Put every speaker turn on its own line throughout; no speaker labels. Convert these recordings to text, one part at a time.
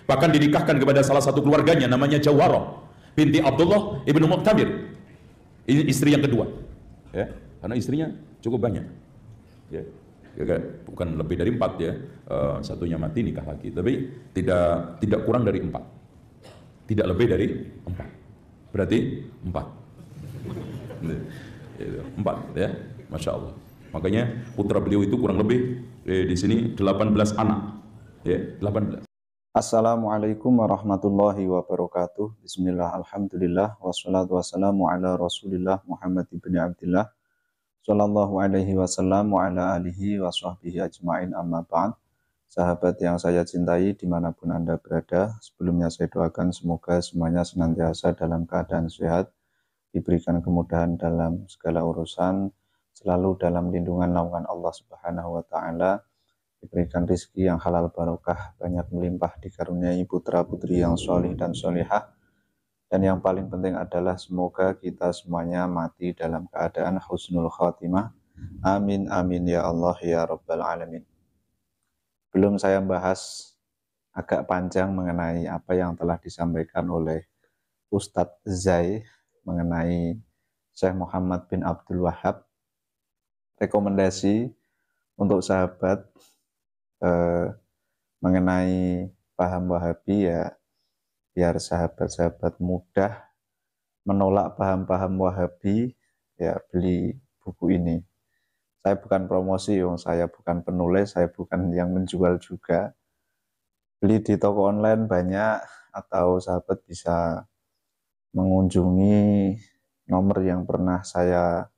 Bahkan dinikahkan kepada salah satu keluarganya namanya Jawarah binti Abdullah ibnu Mu'tamir. Ini istri yang kedua. Ya, karena istrinya cukup banyak. Ya, ya, bukan lebih dari 4 ya. Satunya mati nikah lagi, tapi tidak kurang dari 4. Tidak lebih dari 4. Berarti 4. 4 ya, masya Allah. Makanya putra beliau itu kurang lebih di sini 18 anak. Ya, 18.
Assalamualaikum warahmatullahi wabarakatuh. Bismillah, alhamdulillah, wassalatu wassalamu ala rasulillah Muhammad ibn Abdillah sallallahu alaihi wasallam wa ala alihi wa sahbihi ajma'in, amma ba'd. Sahabat yang saya cintai dimanapun Anda berada, sebelumnya saya doakan semoga semuanya senantiasa dalam keadaan sehat, diberikan kemudahan dalam segala urusan, selalu dalam lindungan naungan Allah Subhanahu wa Ta'ala, diberikan rezeki yang halal barokah, banyak melimpah, dikaruniai putra putri yang solih dan solihah, dan yang paling penting adalah semoga kita semuanya mati dalam keadaan husnul khatimah. Amin amin ya Allah ya Rabbal alamin. Belum saya bahas agak panjang mengenai apa yang telah disampaikan oleh Ustadz Zai mengenai Syekh Muhammad bin Abdul Wahab. Rekomendasi untuk sahabat mengenai paham Wahabi, ya biar sahabat-sahabat mudah menolak paham-paham Wahabi, ya beli buku ini. Saya bukan promosi, saya bukan penulis, saya bukan yang menjual juga. Beli di toko online banyak, atau sahabat bisa mengunjungi nomor yang pernah saya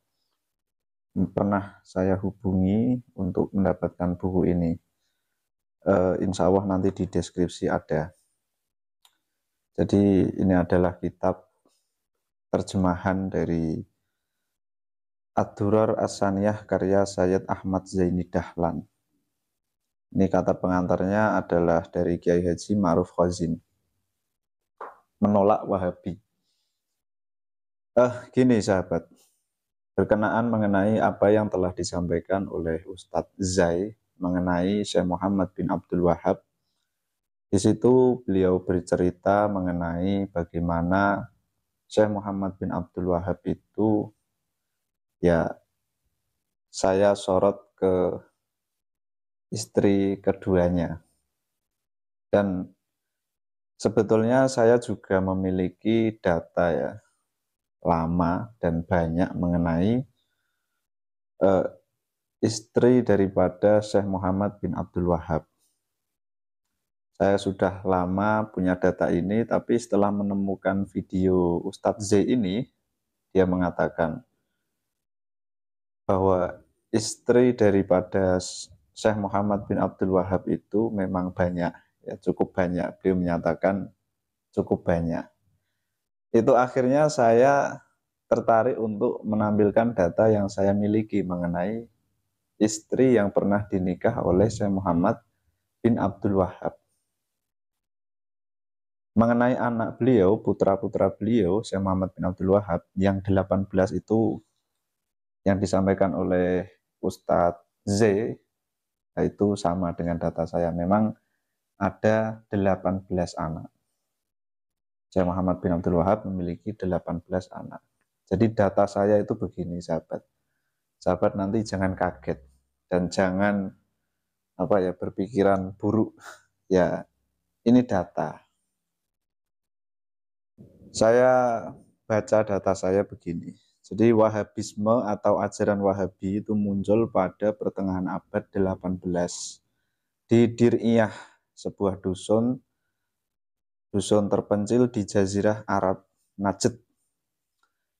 hubungi untuk mendapatkan buku ini. Insya Allah nanti di deskripsi ada. Jadi ini adalah kitab terjemahan dari Ad-Durar As-Saniyah karya Sayyid Ahmad Zaini Dahlan. Ini kata pengantarnya adalah dari Kiai Haji Ma'ruf Khazin. Menolak Wahabi. Gini sahabat, berkenaan mengenai apa yang telah disampaikan oleh Ustadz Zai mengenai Syekh Muhammad bin Abdul Wahab. Di situ beliau bercerita mengenai bagaimana Syekh Muhammad bin Abdul Wahab itu, ya saya sorot ke istri keduanya. Dan sebetulnya saya juga memiliki data ya lama dan banyak mengenai istri daripada Syekh Muhammad bin Abdul Wahab. Saya sudah lama punya data ini, tapi setelah menemukan video Ustadz Z ini, dia mengatakan bahwa istri daripada Syekh Muhammad bin Abdul Wahab itu memang banyak, ya cukup banyak. Beliau menyatakan cukup banyak. Itu akhirnya saya tertarik untuk menampilkan data yang saya miliki mengenai istri yang pernah dinikah oleh Syekh Muhammad bin Abdul Wahab. Mengenai anak beliau, putra-putra beliau, Syekh Muhammad bin Abdul Wahab, yang 18 itu yang disampaikan oleh Ustadz Z, itu sama dengan data saya. Memang ada 18 anak. Syekh Muhammad bin Abdul Wahab memiliki 18 anak. Jadi data saya itu begini sahabat. Sahabat nanti jangan kaget dan jangan berpikiran buruk. Ya, ini data. Saya baca data saya begini. Jadi Wahabisme atau ajaran Wahabi itu muncul pada pertengahan abad 18 di Dir'iyah, sebuah dusun terpencil di Jazirah Arab Najd.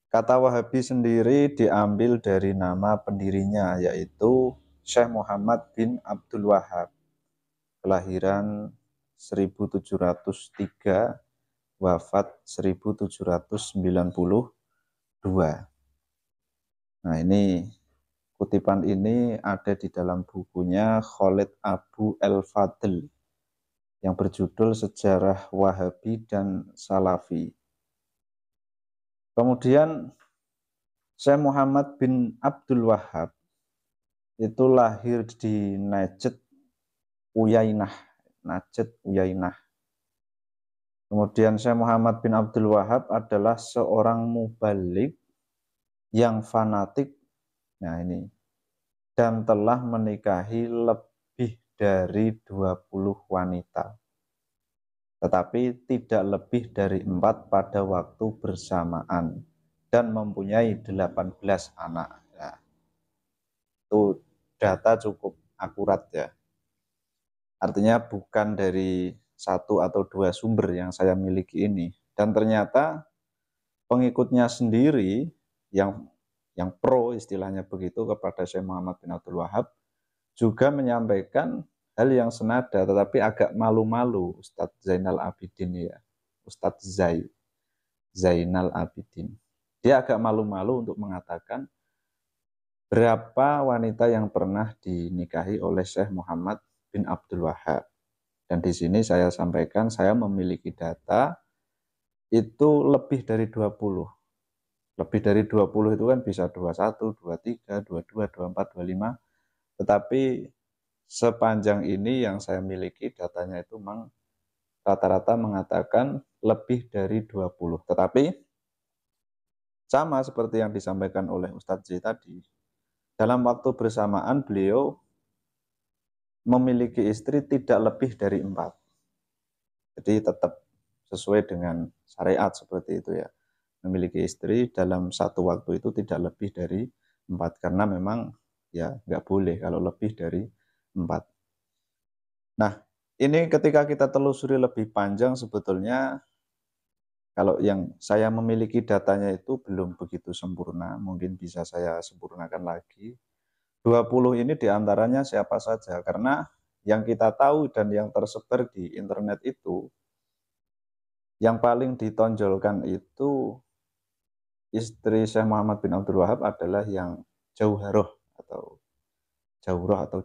Kata Wahabi sendiri diambil dari nama pendirinya, yaitu Syekh Muhammad bin Abdul Wahab, kelahiran 1703, wafat 1792. Nah, ini kutipan ini ada di dalam bukunya Khalid Abu El-Fadl yang berjudul Sejarah Wahabi dan Salafi. Kemudian Syekh Muhammad bin Abdul Wahab itu lahir di Najd Uyainah. Kemudian Syekh Muhammad bin Abdul Wahab adalah seorang mubalik yang fanatik, nah ini, dan telah menikahi lebih dari 20 wanita, tetapi tidak lebih dari 4 pada waktu bersamaan, dan mempunyai 18 anak. Nah, itu data cukup akurat ya. Artinya bukan dari satu atau dua sumber yang saya miliki ini. Dan ternyata pengikutnya sendiri yang pro istilahnya begitu kepada Syekh Muhammad bin Abdul Wahab juga menyampaikan hal yang senada, tetapi agak malu-malu Ustadz Zainal Abidin ya. Ustadz Zainal Abidin. Dia agak malu-malu untuk mengatakan berapa wanita yang pernah dinikahi oleh Syekh Muhammad bin Abdul Wahab. Dan di sini saya sampaikan saya memiliki data itu lebih dari 20. Lebih dari 20 itu kan bisa 21, 23, 22, 24, 25. Tetapi sepanjang ini yang saya miliki datanya itu memang rata-rata mengatakan lebih dari 20. Tetapi sama seperti yang disampaikan oleh Ustadz Z tadi, dalam waktu bersamaan beliau memiliki istri tidak lebih dari 4. Jadi tetap sesuai dengan syariat seperti itu ya. Memiliki istri dalam satu waktu itu tidak lebih dari 4, karena memang ya nggak boleh kalau lebih dari 4. Nah, ini ketika kita telusuri lebih panjang sebetulnya kalau yang saya memiliki datanya itu belum begitu sempurna, mungkin bisa saya sempurnakan lagi. 20 ini diantaranya siapa saja, karena yang kita tahu dan yang tersebar di internet itu, yang paling ditonjolkan itu istri Syekh Muhammad bin Abdul Wahab adalah yang Jauharoh atau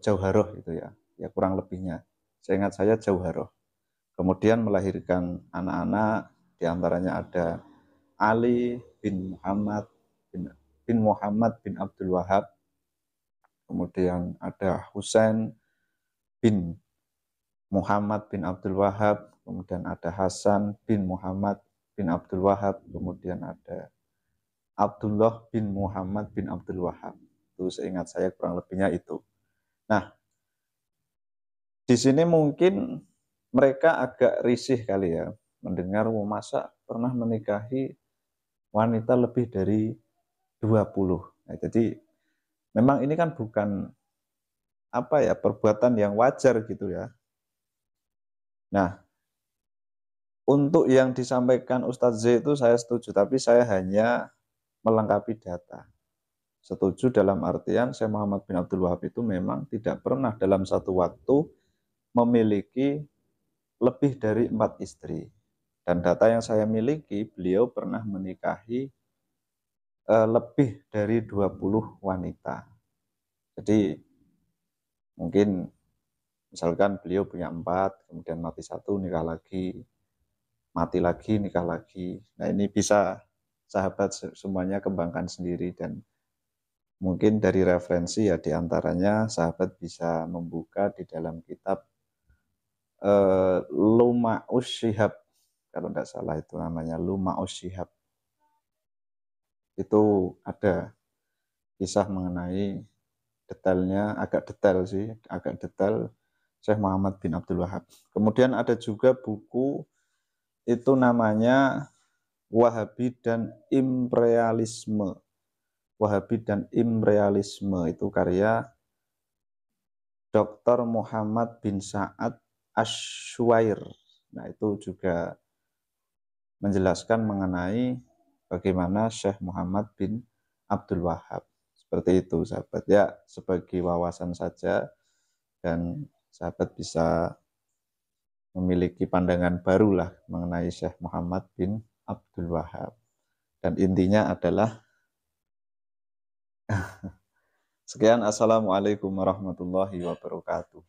Jauharoh itu ya. Ya kurang lebihnya. Seingat saya Jauharoh. Kemudian melahirkan anak-anak, diantaranya ada Ali bin Muhammad bin Abdul Wahab. Kemudian ada Husain bin Muhammad bin Abdul Wahab, kemudian ada Hasan bin Muhammad bin Abdul Wahab, kemudian ada Abdullah bin Muhammad bin Abdul Wahab. Itu seingat saya kurang lebihnya itu. Nah, di sini mungkin mereka agak risih kali ya mendengar masa pernah menikahi wanita lebih dari 20. Nah, jadi memang ini kan bukan perbuatan yang wajar gitu ya. Nah, untuk yang disampaikan Ustadz Z itu saya setuju, tapi saya hanya melengkapi data. Setuju dalam artian Syekh Muhammad bin Abdul Wahab itu memang tidak pernah dalam satu waktu memiliki lebih dari 4 istri. Dan data yang saya miliki, beliau pernah menikahi lebih dari 20 wanita. Jadi mungkin misalkan beliau punya 4, kemudian mati 1, nikah lagi, mati lagi, nikah lagi. Nah ini bisa sahabat semuanya kembangkan sendiri, dan mungkin dari referensi ya diantaranya sahabat bisa membuka di dalam kitab Luma'us Syihab, kalau tidak salah itu namanya Luma'us Syihab. Itu ada kisah mengenai detailnya, agak detail Syekh Muhammad bin Abdul Wahab. Kemudian ada juga buku itu namanya Wahabi dan Imperialisme. Wahabi dan Imperialisme itu karya Dr. Muhammad bin Sa'ad Asywair. Nah, itu juga menjelaskan mengenai bagaimana Syekh Muhammad bin Abdul Wahab. Seperti itu, sahabat. Ya, sebagai wawasan saja, dan sahabat bisa memiliki pandangan baru lah mengenai Syekh Muhammad bin Abdul Wahab. Dan intinya adalah sekian, assalamualaikum warahmatullahi wabarakatuh.